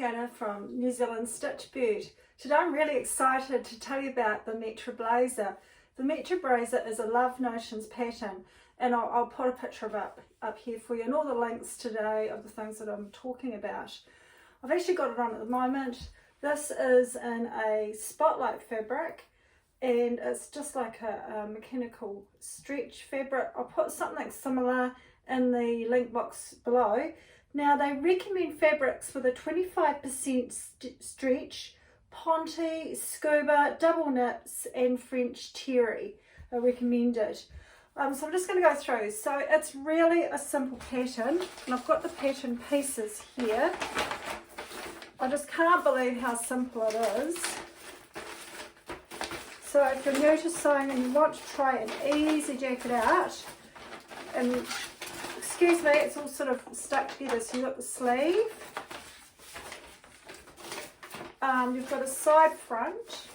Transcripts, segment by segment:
Hannah from New Zealand Stitch Bird. Today I'm really excited to tell you about the Metra blazer. The Metra blazer is a Love Notions pattern, and I'll put a picture of it up here for you and all the links today of the things that I'm talking about. I've actually got it on at the moment. This is in a spotlight fabric and it's just like a mechanical stretch fabric. I'll put something similar in the link box below. Now they recommend fabrics with a 25% stretch, ponte, scuba, double knits and French terry are recommended. So I'm just going to go through. So it's really a simple pattern and I've got the pattern pieces here. I just can't believe how simple it is. So if you're new to sewing and you want to try an easy jacket out, and excuse me, it's all sort of stuck together. So you've got the sleeve, you've got a side front.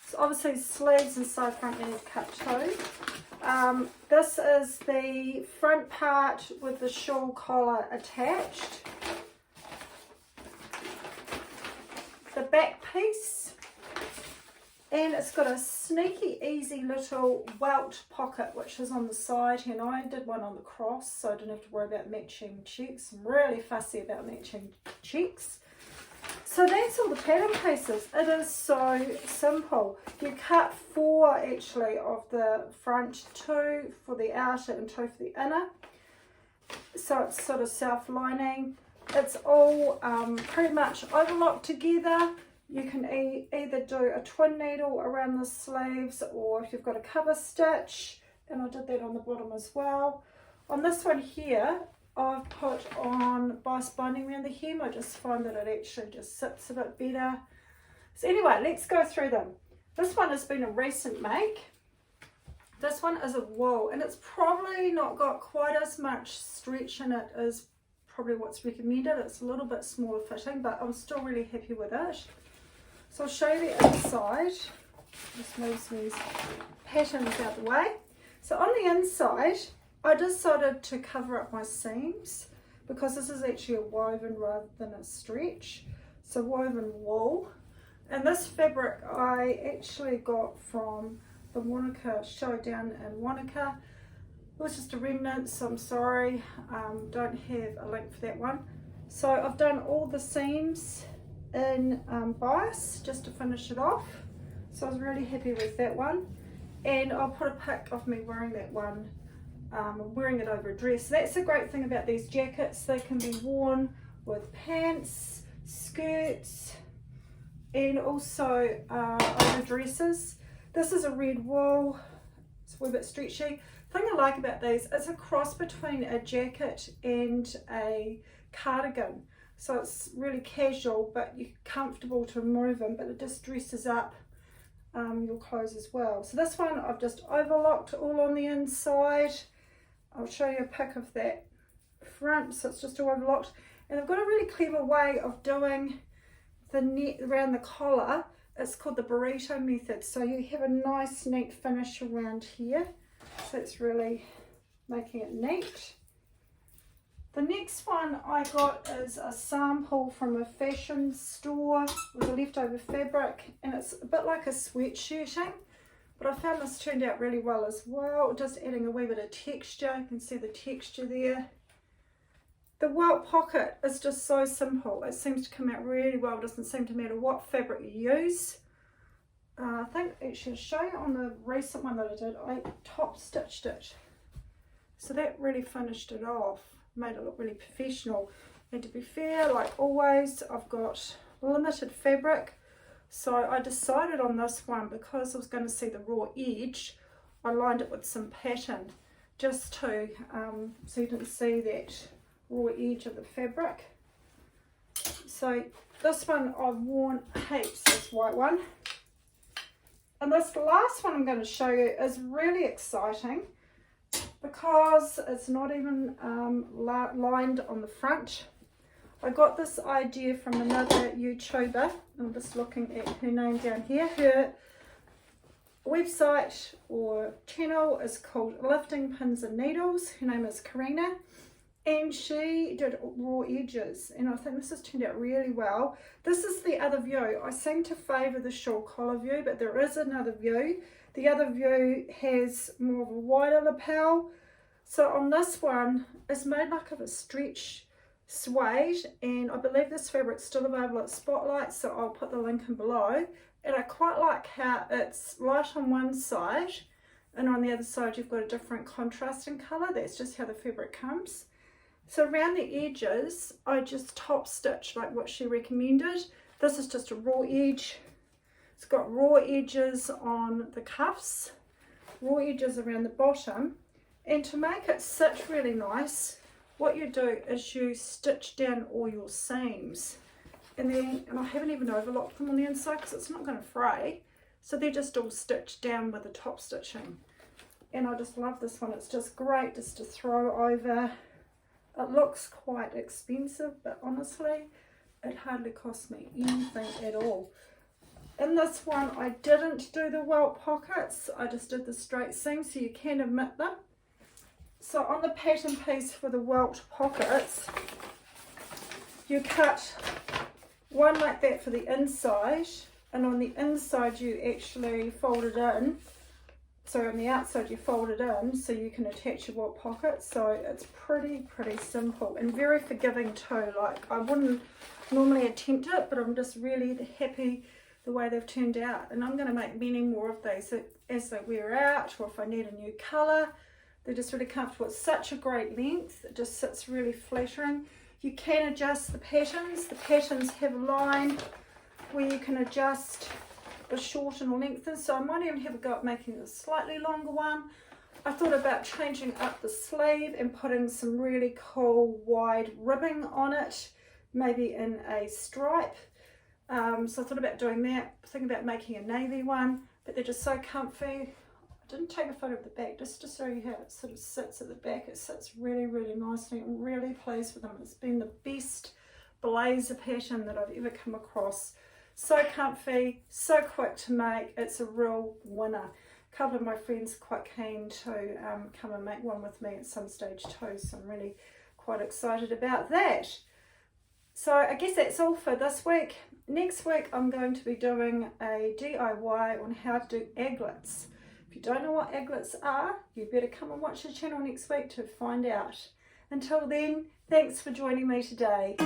So obviously sleeves and side front you need to cut too. This is the front part with the shawl collar attached. The back piece, and it's got a sneaky easy little welt pocket which is on the side here, and I did one on the cross so I didn't have to worry about matching checks. I'm really fussy about matching checks. So that's all the pattern pieces. It is so simple. You cut 4 actually of the front, 2 for the outer and 2 for the inner, so it's sort of self-lining. It's all pretty much overlocked together. You can either do a twin needle around the sleeves, or if you've got a cover stitch, and I did that on the bottom as well. On this one here, I've put on bias binding around the hem. I just find that it actually just sits a bit better. So anyway, let's go through them. This one has been a recent make. This one is a wool, and it's probably not got quite as much stretch in it as probably what's recommended. It's a little bit smaller fitting, but I'm still really happy with it. So I'll show you the inside. Just move these patterns out the way. So on the inside, I decided to cover up my seams because this is actually a woven rather than a stretch. So woven wool. And this fabric I actually got from the Wanaka show down in Wanaka. It was just a remnant, so I'm sorry, don't have a link for that one. So I've done all the seams in bias just to finish it off, so I was really happy with that one, and I'll put a pic of me wearing that one, wearing it over a dress. So that's the great thing about these jackets, they can be worn with pants, skirts, and also over dresses. This is a red wool, it's a wee bit stretchy. The thing I like about these, it's a cross between a jacket and a cardigan. So it's really casual, but you're comfortable to remove them, but it just dresses up your clothes as well. So this one I've just overlocked all on the inside. I'll show you a pic of that front, so it's just all overlocked. And I've got a really clever way of doing the net around the collar. It's called the burrito method. So you have a nice neat finish around here. So it's really making it neat. The next one I got is a sample from a fashion store with a leftover fabric, and it's a bit like a sweatshirting, but I found this turned out really well as well, just adding a wee bit of texture. You can see the texture there. The welt pocket is just so simple. It seems to come out really well. It doesn't seem to matter what fabric you use. I think actually I'll show you on the recent one that I did, I top stitched it. So that really finished it off, made it look really professional. And to be fair, like always, I've got limited fabric. So I decided on this one, because I was going to see the raw edge, I lined it with some pattern just to, so you didn't see that raw edge of the fabric. So this one I've worn heaps, this white one. And this last one I'm going to show you is really exciting because it's not even lined on the front. I got this idea from another YouTuber. I'm just looking at her name down here. Her website or channel is called Lifting Pins and Needles. Her name is Karina. and she did raw edges, and I think this has turned out really well. This is the other view. I seem to favour the shawl collar view, but there is another view. The other view has more of a wider lapel. So on this one, it's made like of a stretch suede, and I believe this fabric's still available at Spotlight, so I'll put the link in below. And I quite like how it's light on one side, and on the other side you've got a different contrasting colour. That's just how the fabric comes. So around the edges, I just top stitch like what she recommended. This is just a raw edge. It's got raw edges on the cuffs, raw edges around the bottom. And to make it sit really nice, what you do is you stitch down all your seams. And I haven't even overlocked them on the inside because it's not going to fray. So they're just all stitched down with the top stitching. And I just love this one. It's just great just to throw over. It looks quite expensive, but honestly, it hardly cost me anything at all. In this one, I didn't do the welt pockets. I just did the straight seams, so you can omit them. So on the pattern piece for the welt pockets, you cut one like that for the inside, and on the inside you actually fold it in. So on the outside you fold it in so you can attach your welt pocket. So it's pretty simple and very forgiving too. Like, I wouldn't normally attempt it, but I'm just really happy the way they've turned out. And I'm going to make many more of these as they wear out, or if I need a new colour. They're just really comfortable. It's such a great length. It just sits really flattering. You can adjust the patterns. The patterns have a line where you can adjust the shorten or lengthen, so I might even have a go at making a slightly longer one. I thought about changing up the sleeve and putting some really cool wide ribbing on it, maybe in a stripe. So I thought about doing that, thinking about making a navy one, but they're just so comfy. I didn't take a photo of the back just to show you how it sort of sits at the back. It sits really nicely. I'm really pleased with them. It's been the best blazer pattern that I've ever come across. So comfy, so quick to make. It's a real winner. A couple of my friends are quite keen to come and make one with me at some stage too, so I'm really quite excited about that. So I guess that's all for this week. Next week I'm going to be doing a DIY on how to do aglets. If you don't know what aglets are, you better come and watch the channel next week to find out. Until then, thanks for joining me today.